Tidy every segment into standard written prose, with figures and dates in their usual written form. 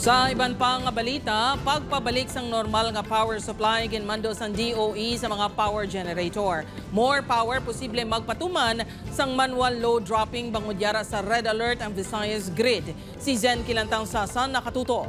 Sa iban pang balita, pagpabalik sang normal nga power supply ginmando sang DOE sa mga power generator. More power posible magpatuman sang manual load dropping bangudyara sa red alert ang Visayas grid. Si Zen Kilantang Sasan nakatuto.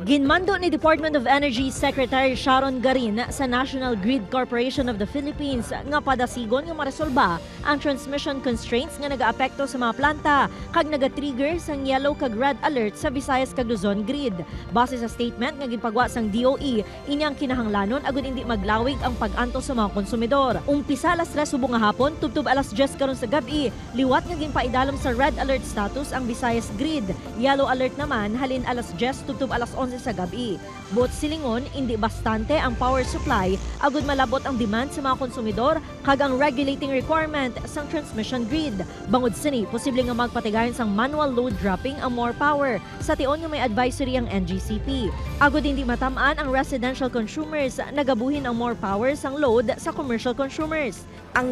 Ginmando ni Department of Energy Secretary Sharon Garin sa National Grid Corporation of the Philippines nga padasigon nga maresolba ang transmission constraints nga nagaapekto sa mga planta kag naga-trigger sang yellow kag red alert sa Visayas kag Luzon grid. Base sa statement nga ginpagwa sang DOE, inyang kinahanglanon agud hindi maglawig ang pag-antos sa mga konsumidor. Umpisa alas 3 subong nga hapon tubtob alas 10 karon sa gabi, liwat nga ginpaidalom sa red alert status ang Visayas grid. Yellow alert naman halin alas 10 tubtob alas 11 sa gabi. Bot silingon, hindi bastante ang power supply agud malabot ang demand sa mga konsumidor kag ang regulating requirement sang transmission grid. Bangod sini, posible nga magpatigayon sang manual load dropping ang more power sa tion nga may advisory ang NGCP. Agud hindi matamaan ang residential consumers, nagabuhin ang more power sang load sa commercial consumers. Ang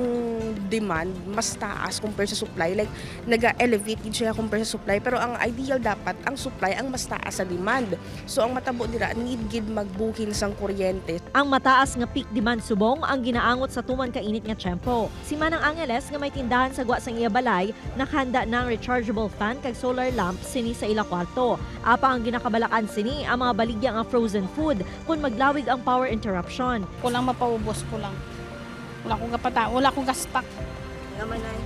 demand mas taas compare sa supply, like naga-elevate din siya compare sa supply, pero ang ideal dapat ang supply ang mas taas sa demand. So ang matabo dira need gid magbuhin sang kuryente. Ang mataas nga peak demand subong ang ginaangot sa tuman kainit nga tiyempo. Si Manang Angeles nga may tindahan sa gwa sang iya balay, nakahanda na ang rechargeable fan kag solar lamp sini sa ila kwarto. Apa ang ginakabalakan sini ang mga baligya nga frozen food kung maglawig ang power interruption. Kulang mapaubos ko lang. Wala akong kapata, wala akong gastak. Naman ay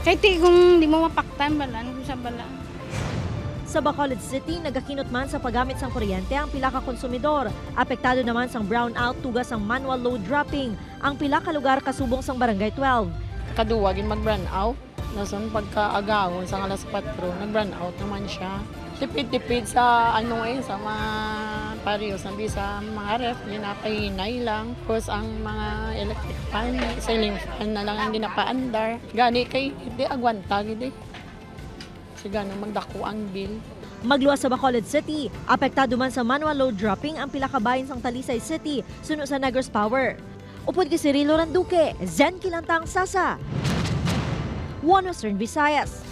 Kahit kung di mo mapaktan, balaan ko sa balaan. Sa Bacolod City, nagakinot man sa paggamit sang kuryente ang pila ka konsumidor. Apektado naman sang brownout tugas ang manual load dropping ang pila ka lugar kasubong sang Barangay 12. Kaduwagin mag-run out. Nasun pagkaagawon sa alas 4, nag-run out naman siya. Tipid-tipid sa sa mga parios, sabi sa mga ref, ginapahinay lang. Tapos ang mga electric fan, ceiling fan na lang ang ginapaandar. Gani kay hindi agwanta, hindi. Sigano magdako ang bill. Magluwas sa Bacolod City, apektado man sa manual load dropping ang pila ka bahin sang Talisay City, suno sa Negros Power. Upod kay Cirilo Randuque, Zen Kilantang Sasa, One Western Visayas.